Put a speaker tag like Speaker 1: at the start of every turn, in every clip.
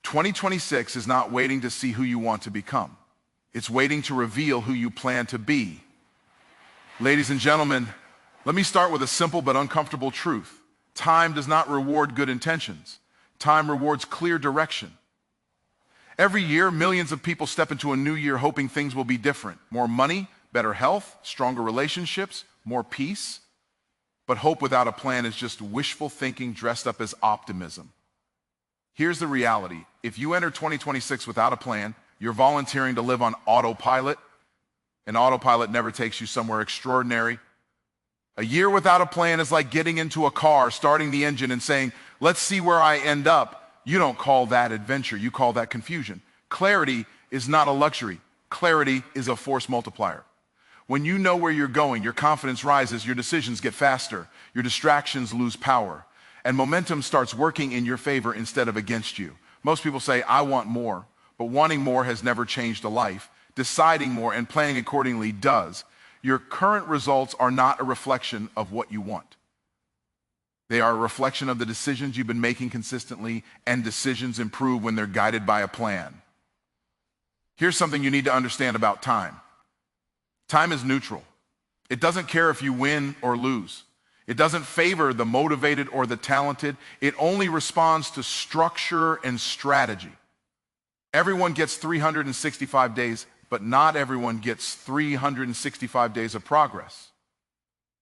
Speaker 1: 2026 is not waiting to see who you want to become. It's waiting to reveal who you plan to be. Ladies and gentlemen, let me start with a simple but uncomfortable truth. Time does not reward good intentions. Time rewards clear direction. Every year, millions of people step into a new year hoping things will be different. More money, better health, stronger relationships, more peace. But hope without a plan is just wishful thinking dressed up as optimism. Here's the reality. If you enter 2026 without a plan, you're volunteering to live on autopilot, and autopilot never takes you somewhere extraordinary. A year without a plan is like getting into a car, starting the engine and saying, let's see where I end up. You don't call that adventure, you call that confusion. Clarity is not a luxury. Clarity is a force multiplier. When you know where you're going, your confidence rises, your decisions get faster, your distractions lose power, and momentum starts working in your favor instead of against you. Most people say, I want more, but wanting more has never changed a life. Deciding more and planning accordingly does. Your current results are not a reflection of what you want. They are a reflection of the decisions you've been making consistently, and decisions improve when they're guided by a plan. Here's something you need to understand about time. Time is neutral. It doesn't care if you win or lose. It doesn't favor the motivated or the talented. It only responds to structure and strategy. Everyone gets 365 days, but not everyone gets 365 days of progress.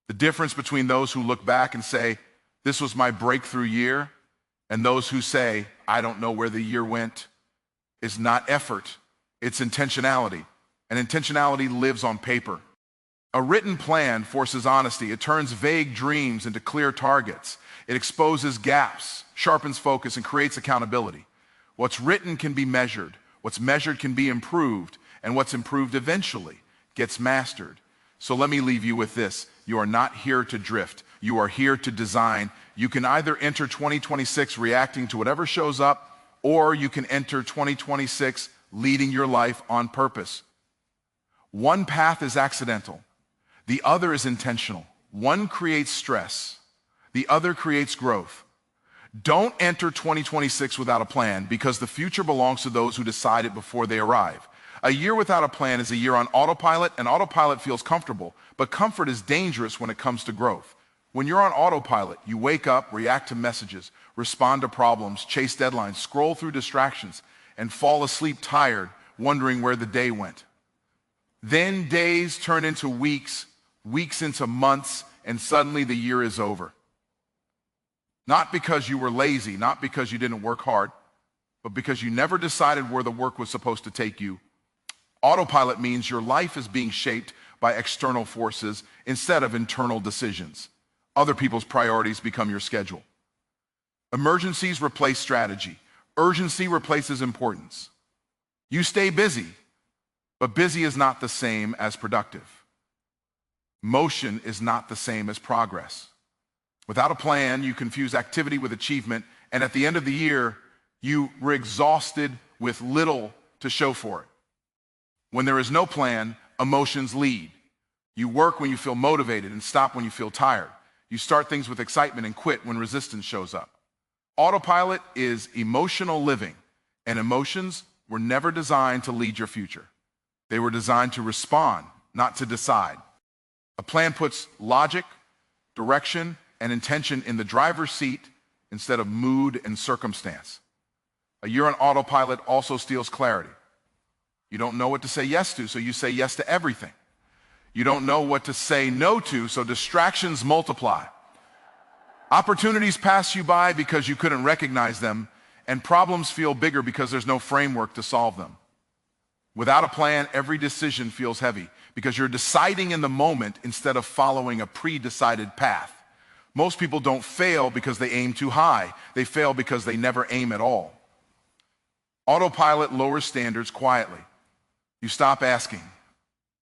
Speaker 1: The difference between those who look back and say, this was my breakthrough year, and those who say, I don't know where the year went, is not effort, it's intentionality. And intentionality lives on paper. A written plan forces honesty. It turns vague dreams into clear targets. It exposes gaps, sharpens focus, and creates accountability. What's written can be measured. What's measured can be improved. And what's improved eventually gets mastered. So let me leave you with this. You are not here to drift. You are here to design. You can either enter 2026 reacting to whatever shows up, or you can enter 2026 leading your life on purpose. One path is accidental. The other is intentional. One creates stress. The other creates growth. Don't enter 2026 without a plan, because the future belongs to those who decide it before they arrive. A year without a plan is a year on autopilot, and autopilot feels comfortable, but comfort is dangerous when it comes to growth. When you're on autopilot, you wake up, react to messages, respond to problems, chase deadlines, scroll through distractions, and fall asleep tired, wondering where the day went. Then days turn into weeks, weeks into months, and suddenly the year is over. Not because you were lazy, not because you didn't work hard, but because you never decided where the work was supposed to take you. Autopilot means your life is being shaped by external forces instead of internal decisions. Other people's priorities become your schedule. Emergencies replace strategy. Urgency replaces importance. You stay busy, but busy is not the same as productive. Motion is not the same as progress. Without a plan, you confuse activity with achievement, and at the end of the year, you were exhausted with little to show for it. When there is no plan, emotions lead. You work when you feel motivated and stop when you feel tired. You start things with excitement and quit when resistance shows up. Autopilot is emotional living, and emotions were never designed to lead your future. They were designed to respond, not to decide. A plan puts logic, direction, and intention in the driver's seat instead of mood and circumstance. A year on autopilot also steals clarity. You don't know what to say yes to, so you say yes to everything. You don't know what to say no to, so distractions multiply. Opportunities pass you by because you couldn't recognize them, and problems feel bigger because there's no framework to solve them. Without a plan, every decision feels heavy because you're deciding in the moment instead of following a pre-decided path. Most people don't fail because they aim too high. They fail because they never aim at all. Autopilot lowers standards quietly. You stop asking,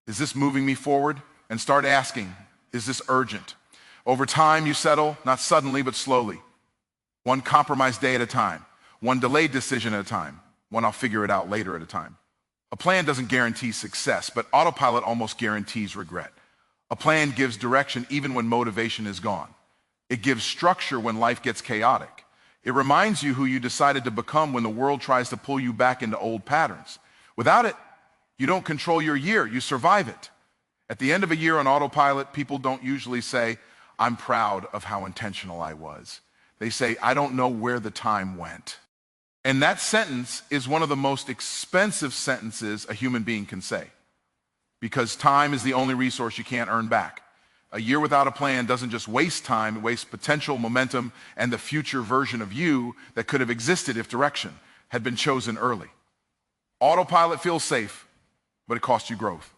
Speaker 1: is this moving me forward? And start asking, is this urgent? Over time, you settle, not suddenly, but slowly. One compromised day at a time. One delayed decision at a time. One I'll figure it out later at a time. A plan doesn't guarantee success, but autopilot almost guarantees regret. A plan gives direction even when motivation is gone. It gives structure when life gets chaotic. It reminds you who you decided to become when the world tries to pull you back into old patterns. Without it, you don't control your year, you survive it. At the end of a year on autopilot, people don't usually say, "I'm proud of how intentional I was." They say, "I don't know where the time went." And that sentence is one of the most expensive sentences a human being can say, because time is the only resource you can't earn back. A year without a plan doesn't just waste time, it wastes potential, momentum, and the future version of you that could have existed if direction had been chosen early. Autopilot feels safe, but it costs you growth.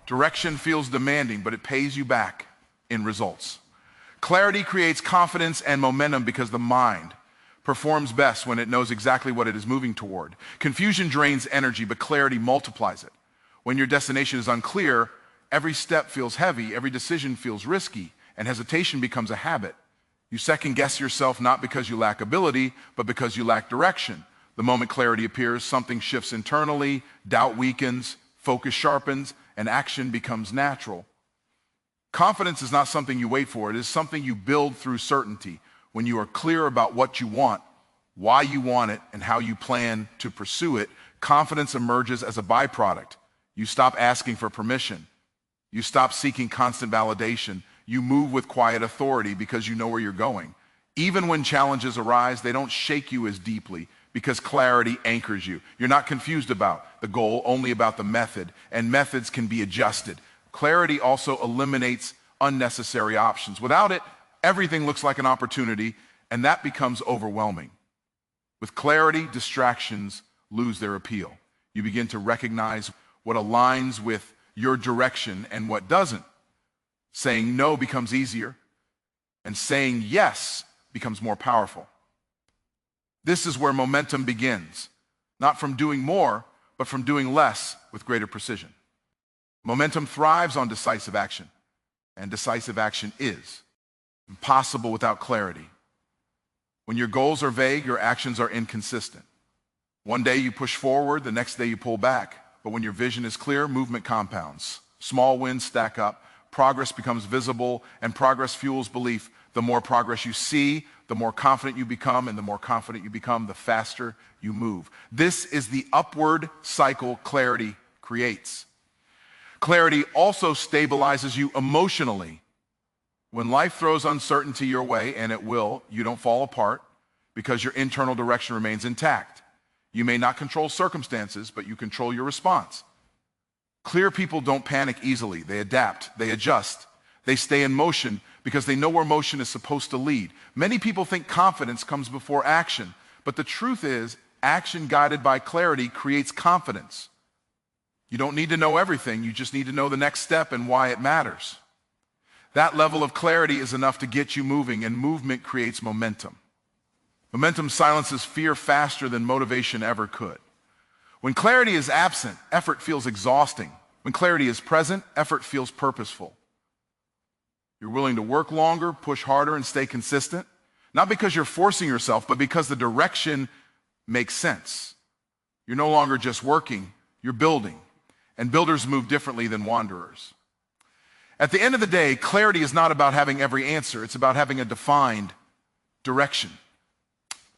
Speaker 1: Direction feels demanding, but it pays you back in results. Clarity creates confidence and momentum because the mind performs best when it knows exactly what it is moving toward. Confusion drains energy, but clarity multiplies it. When your destination is unclear, every step feels heavy, every decision feels risky, and hesitation becomes a habit. You second guess yourself not because you lack ability, but because you lack direction. The moment clarity appears, something shifts internally, doubt weakens, focus sharpens, and action becomes natural. Confidence is not something you wait for, it is something you build through certainty. When you are clear about what you want, why you want it, and how you plan to pursue it, confidence emerges as a byproduct. You stop asking for permission. You stop seeking constant validation. You move with quiet authority because you know where you're going. Even when challenges arise, they don't shake you as deeply because clarity anchors you. You're not confused about the goal, only about the method, and methods can be adjusted. Clarity also eliminates unnecessary options. Without it, everything looks like an opportunity, and that becomes overwhelming. With clarity, distractions lose their appeal. You begin to recognize what aligns with your direction and what doesn't. Saying no becomes easier, and saying yes becomes more powerful. This is where momentum begins, not from doing more, but from doing less with greater precision. Momentum thrives on decisive action, and decisive action is impossible without clarity. When your goals are vague, your actions are inconsistent. One day you push forward, the next day you pull back. But when your vision is clear, movement compounds. Small wins stack up, progress becomes visible, and progress fuels belief. The more progress you see, the more confident you become, and the more confident you become, the faster you move. This is the upward cycle clarity creates. Clarity also stabilizes you emotionally. When life throws uncertainty your way, and it will, you don't fall apart because your internal direction remains intact. You may not control circumstances, but you control your response. Clear people don't panic easily. They adapt, they adjust, they stay in motion because they know where motion is supposed to lead. Many people think confidence comes before action, but the truth is, action guided by clarity creates confidence. You don't need to know everything, you just need to know the next step and why it matters. That level of clarity is enough to get you moving, and movement creates momentum. Momentum silences fear faster than motivation ever could. When clarity is absent, effort feels exhausting. When clarity is present, effort feels purposeful. You're willing to work longer, push harder, and stay consistent, not because you're forcing yourself, but because the direction makes sense. You're no longer just working, you're building. And builders move differently than wanderers. At the end of the day, clarity is not about having every answer. It's about having a defined direction.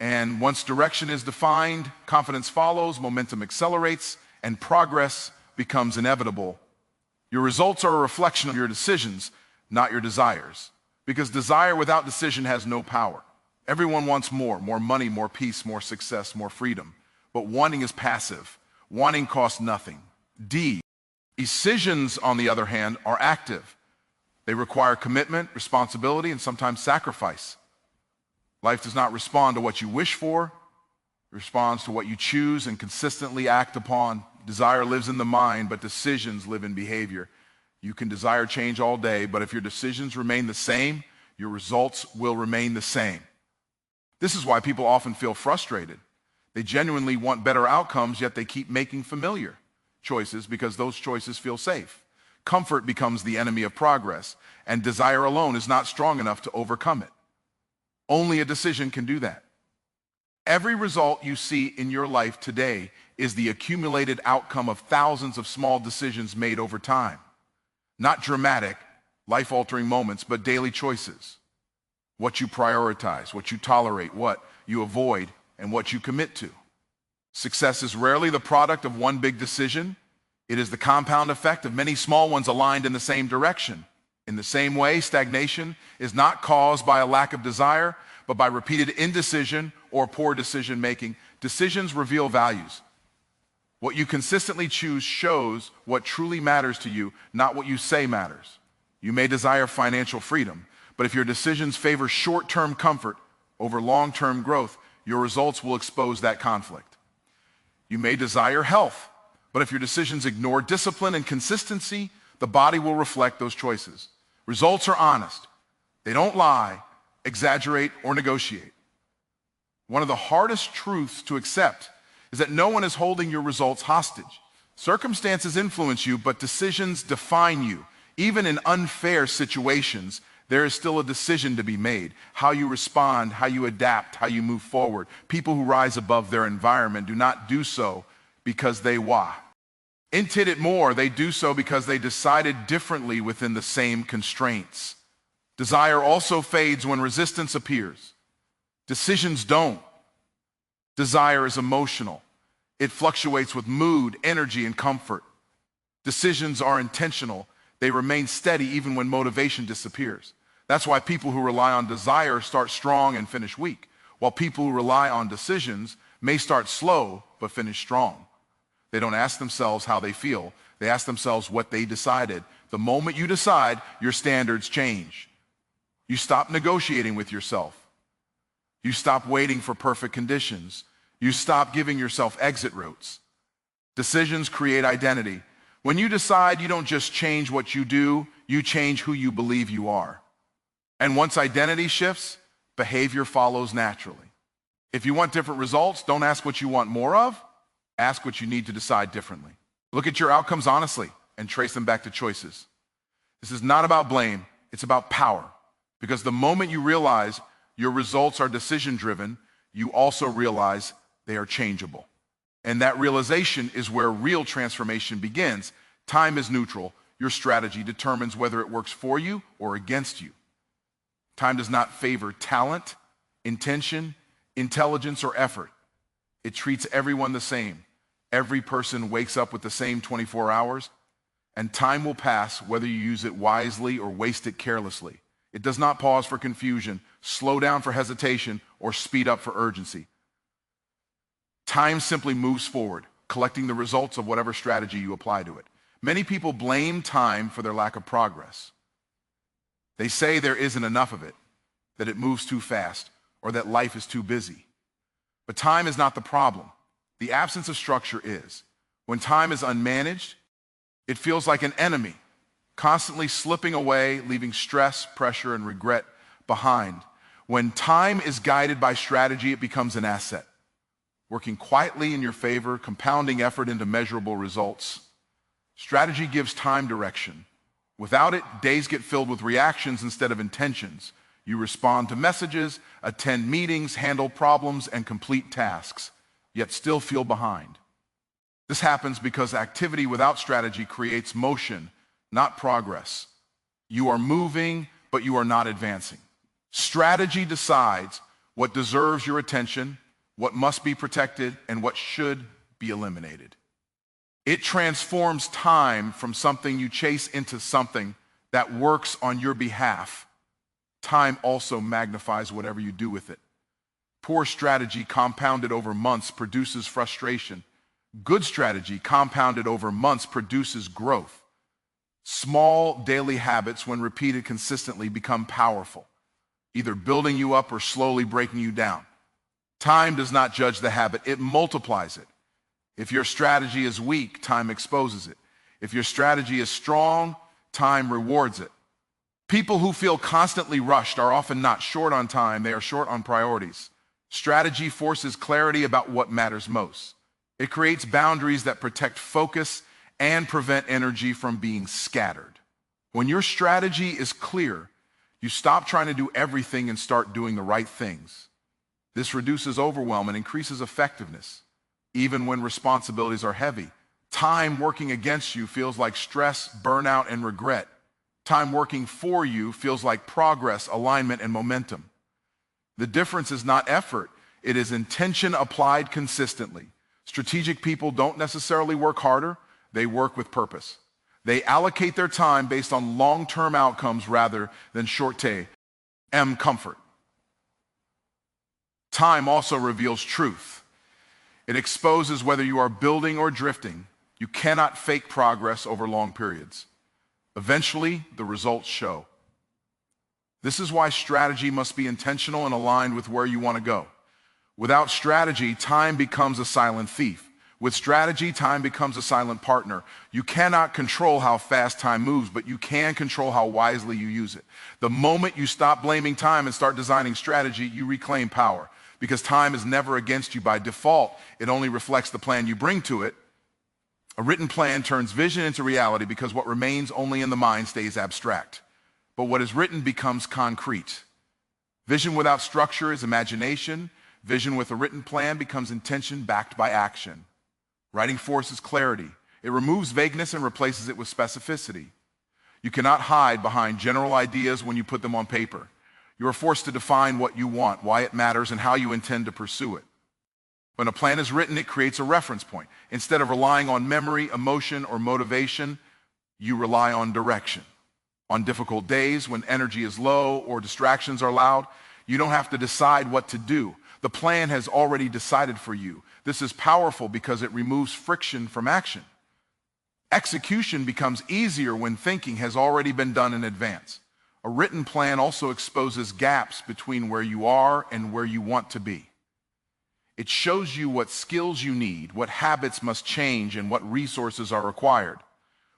Speaker 1: And once direction is defined, confidence follows, momentum accelerates, and progress becomes inevitable. Your results are a reflection of your decisions, not your desires. Because desire without decision has no power. Everyone wants more money, more peace, more success, more freedom. But wanting is passive. Wanting costs nothing. Decisions, on the other hand, are active. They require commitment, responsibility, and sometimes sacrifice. Life does not respond to what you wish for. It responds to what you choose and consistently act upon. Desire lives in the mind, but decisions live in behavior. You can desire change all day, but if your decisions remain the same, your results will remain the same. This is why people often feel frustrated. They genuinely want better outcomes, yet they keep making familiar choices because those choices feel safe. Comfort becomes the enemy of progress, and desire alone is not strong enough to overcome it. Only a decision can do that. Every result you see in your life today is the accumulated outcome of thousands of small decisions made over time. Not dramatic, life-altering moments, but daily choices. What you prioritize, what you tolerate, what you avoid, and what you commit to. Success is rarely the product of one big decision. It is the compound effect of many small ones aligned in the same direction. In the same way, stagnation is not caused by a lack of desire, but by repeated indecision or poor decision making. Decisions reveal values. What you consistently choose shows what truly matters to you, not what you say matters. You may desire financial freedom, but if your decisions favor short-term comfort over long-term growth, your results will expose that conflict. You may desire health, but if your decisions ignore discipline and consistency, the body will reflect those choices. Results are honest. They don't lie, exaggerate, or negotiate. One of the hardest truths to accept is that no one is holding your results hostage. Circumstances influence you, but decisions define you. Even in unfair situations, there is still a decision to be made. How you respond, how you adapt, how you move forward. People who rise above their environment do not do so because they inted it more. They do so because they decided differently within the same constraints. Desire also fades when resistance appears. Decisions don't. Desire is emotional. It fluctuates with mood, energy, and comfort. Decisions are intentional. They remain steady even when motivation disappears. That's why people who rely on desire start strong and finish weak, while people who rely on decisions may start slow but finish strong. They don't ask themselves how they feel. They ask themselves what they decided. The moment you decide, your standards change. You stop negotiating with yourself. You stop waiting for perfect conditions. You stop giving yourself exit routes. Decisions create identity. When you decide, you don't just change what you do, you change who you believe you are. And once identity shifts, behavior follows naturally. If you want different results, don't ask what you want more of, ask what you need to decide differently. Look at your outcomes honestly and trace them back to choices. This is not about blame, it's about power. Because the moment you realize your results are decision-driven, you also realize they are changeable. And that realization is where real transformation begins. Time is neutral. Your strategy determines whether it works for you or against you. Time does not favor talent, intention, intelligence, or effort. It treats everyone the same. Every person wakes up with the same 24 hours, and time will pass whether you use it wisely or waste it carelessly. It does not pause for confusion, slow down for hesitation, or speed up for urgency. Time simply moves forward, collecting the results of whatever strategy you apply to it. Many people blame time for their lack of progress. They say there isn't enough of it, that it moves too fast, or that life is too busy. But time is not the problem. The absence of structure is. When time is unmanaged, it feels like an enemy, constantly slipping away, leaving stress, pressure, and regret behind. When time is guided by strategy, it becomes an asset, working quietly in your favor, compounding effort into measurable results. Strategy gives time direction. Without it, days get filled with reactions instead of intentions. You respond to messages, attend meetings, handle problems, and complete tasks, yet still feel behind. This happens because activity without strategy creates motion, not progress. You are moving, but you are not advancing. Strategy decides what deserves your attention, what must be protected, and what should be eliminated. It transforms time from something you chase into something that works on your behalf. Time also magnifies whatever you do with it. Poor strategy compounded over months produces frustration. Good strategy compounded over months produces growth. Small daily habits, when repeated consistently, become powerful, either building you up or slowly breaking you down. Time does not judge the habit, it multiplies it. If your strategy is weak, time exposes it. If your strategy is strong, time rewards it. People who feel constantly rushed are often not short on time, they are short on priorities. Strategy forces clarity about what matters most. It creates boundaries that protect focus and prevent energy from being scattered. When your strategy is clear, you stop trying to do everything and start doing the right things. This reduces overwhelm and increases effectiveness. Even when responsibilities are heavy, time working against you feels like stress, burnout, and regret. Time working for you feels like progress, alignment, and momentum. The difference is not effort, It is intention applied consistently. Strategic people don't necessarily work harder, they work with purpose. They allocate their time based on long-term outcomes rather than short-term comfort. Time also reveals truth. It exposes whether you are building or drifting. You cannot fake progress over long periods. Eventually, the results show. This is why strategy must be intentional and aligned with where you want to go. Without strategy, time becomes a silent thief. With strategy, time becomes a silent partner. You cannot control how fast time moves, but you can control how wisely you use it. The moment you stop blaming time and start designing strategy, you reclaim power. Because time is never against you by default. It only reflects the plan you bring to it. A written plan turns vision into reality because what remains only in the mind stays abstract. But what is written becomes concrete. Vision without structure is imagination. Vision with a written plan becomes intention backed by action. Writing forces clarity. It removes vagueness and replaces it with specificity. You cannot hide behind general ideas when you put them on paper. You are forced to define what you want, why it matters, and how you intend to pursue it. When a plan is written, it creates a reference point. Instead of relying on memory, emotion, or motivation, you rely on direction. On difficult days, when energy is low or distractions are loud, you don't have to decide what to do. The plan has already decided for you. This is powerful because it removes friction from action. Execution becomes easier when thinking has already been done in advance. A written plan also exposes gaps between where you are and where you want to be. It shows you what skills you need, what habits must change, and what resources are required.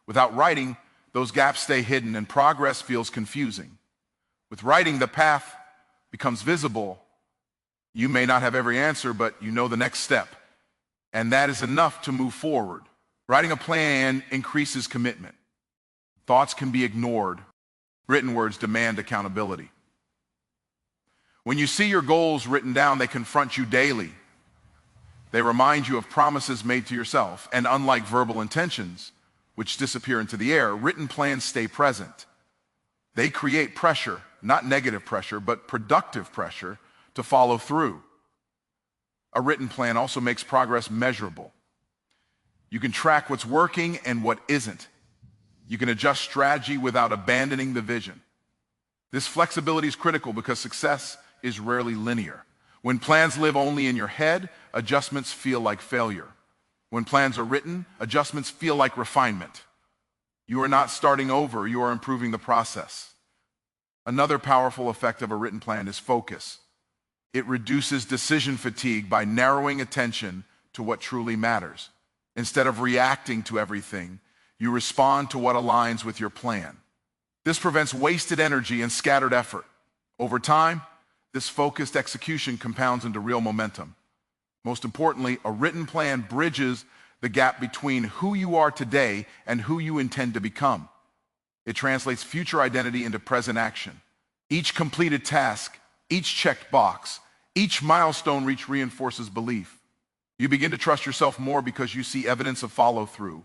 Speaker 1: Without writing, those gaps stay hidden and progress feels confusing. With writing, the path becomes visible. You may not have every answer, but you know the next step. And that is enough to move forward. Writing a plan increases commitment. Thoughts can be ignored. Written words demand accountability. When you see your goals written down, they confront you daily. They remind you of promises made to yourself. And unlike verbal intentions, which disappear into the air, written plans stay present. They create pressure, not negative pressure, but productive pressure to follow through. A written plan also makes progress measurable. You can track what's working and what isn't. You can adjust strategy without abandoning the vision. This flexibility is critical because success is rarely linear. When plans live only in your head, adjustments feel like failure. When plans are written, adjustments feel like refinement. You are not starting over, you are improving the process. Another powerful effect of a written plan is focus. It reduces decision fatigue by narrowing attention to what truly matters. Instead of reacting to everything, you respond to what aligns with your plan. This prevents wasted energy and scattered effort. Over time, this focused execution compounds into real momentum. Most importantly, a written plan bridges the gap between who you are today and who you intend to become. It translates future identity into present action. Each completed task, each checked box, each milestone reach reinforces belief. You begin to trust yourself more because you see evidence of follow-through.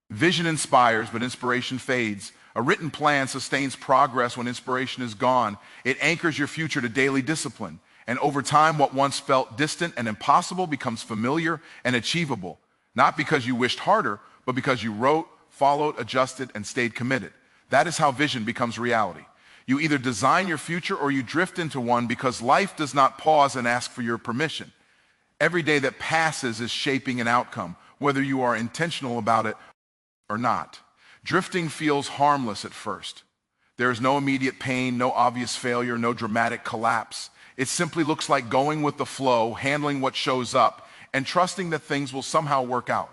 Speaker 1: Vision inspires, but inspiration fades. A written plan sustains progress when inspiration is gone. It anchors your future to daily discipline. And over time, what once felt distant and impossible becomes familiar and achievable. Not because you wished harder, but because you wrote, followed, adjusted, and stayed committed. That is how vision becomes reality. You either design your future or you drift into one because life does not pause and ask for your permission. Every day that passes is shaping an outcome, whether you are intentional about it or not. Drifting feels harmless at first. There is no immediate pain, no obvious failure, no dramatic collapse. It simply looks like going with the flow, handling what shows up, and trusting that things will somehow work out.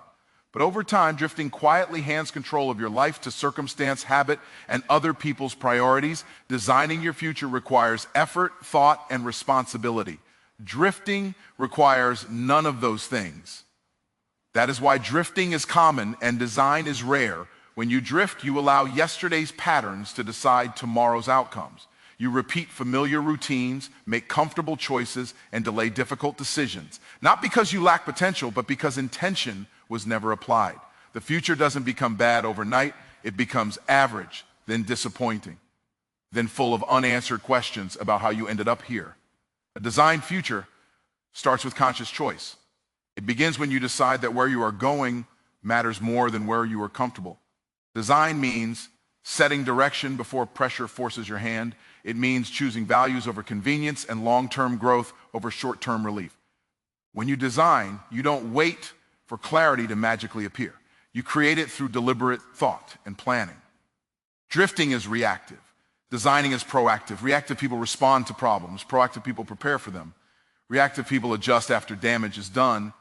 Speaker 1: But over time, drifting quietly hands control of your life to circumstance, habit, and other people's priorities. Designing your future requires effort, thought, and responsibility. Drifting requires none of those things. That is why drifting is common and design is rare. When you drift, you allow yesterday's patterns to decide tomorrow's outcomes. You repeat familiar routines, make comfortable choices, and delay difficult decisions. Not because you lack potential, but because intention was never applied. The future doesn't become bad overnight. It becomes average, then disappointing, then full of unanswered questions about how you ended up here. A designed future starts with conscious choice. It begins when you decide that where you are going matters more than where you are comfortable. Design means setting direction before pressure forces your hand. It means choosing values over convenience and long-term growth over short-term relief. When you design, you don't wait for clarity to magically appear. You create it through deliberate thought and planning. Drifting is reactive. Designing is proactive. Reactive people respond to problems. Proactive people prepare for them. Reactive people adjust after damage is done.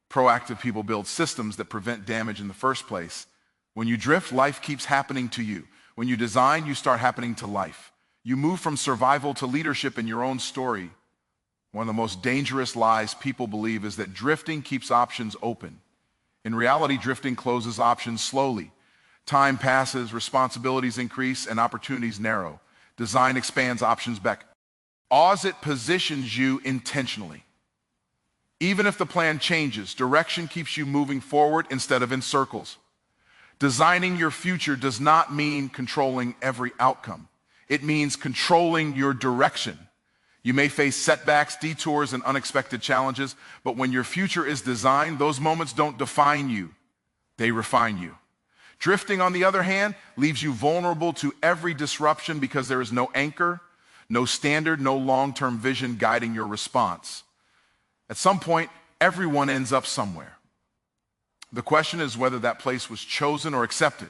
Speaker 1: Proactive people build systems that prevent damage in the first place. When you drift, life keeps happening to you. When you design, you start happening to life. You move from survival to leadership in your own story. One of the most dangerous lies people believe is that drifting keeps options open. In reality, drifting closes options slowly. Time passes, responsibilities increase, and opportunities narrow. Design expands options back. As it positions you intentionally. Even if the plan changes, direction keeps you moving forward instead of in circles. Designing your future does not mean controlling every outcome. It means controlling your direction. You may face setbacks, detours, and unexpected challenges, but when your future is designed, those moments don't define you. They refine you. Drifting, on the other hand, leaves you vulnerable to every disruption because there is no anchor, no standard, no long-term vision guiding your response. At some point, everyone ends up somewhere. The question is whether that place was chosen or accepted.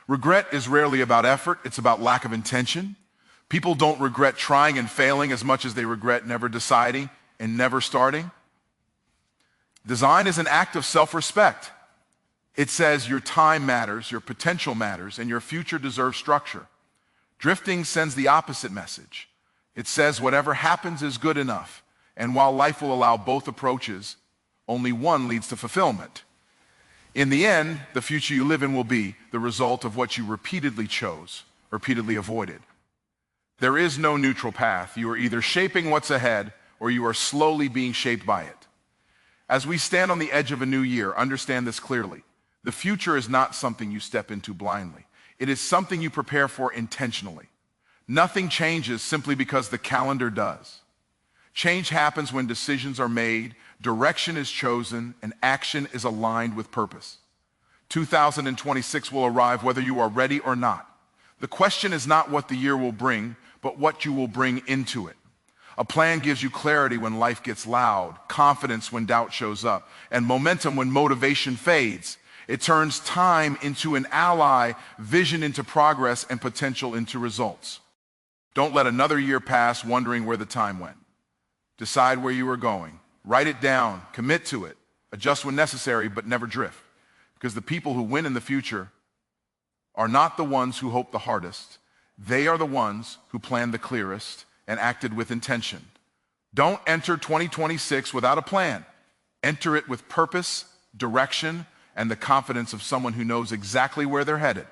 Speaker 1: Regret is rarely about effort, it's about lack of intention. People don't regret trying and failing as much as they regret never deciding and never starting. Design is an act of self-respect. It says your time matters, your potential matters, and your future deserves structure. Drifting sends the opposite message. It says whatever happens is good enough, and while life will allow both approaches, only one leads to fulfillment. In the end, the future you live in will be the result of what you repeatedly chose, repeatedly avoided. There is no neutral path. You are either shaping what's ahead or you are slowly being shaped by it. As we stand on the edge of a new year, understand this clearly. The future is not something you step into blindly. It is something you prepare for intentionally. Nothing changes simply because the calendar does. Change happens when decisions are made, direction is chosen, and action is aligned with purpose. 2026 will arrive whether you are ready or not. The question is not what the year will bring, but what you will bring into it. A plan gives you clarity when life gets loud, confidence when doubt shows up, and momentum when motivation fades. It turns time into an ally, vision into progress, and potential into results. Don't let another year pass wondering where the time went. Decide where you are going. Write it down, commit to it, adjust when necessary, but never drift. Because the people who win in the future are not the ones who hope the hardest. They are the ones who planned the clearest and acted with intention. Don't enter 2026 without a plan. Enter it with purpose, direction, and the confidence of someone who knows exactly where they're headed.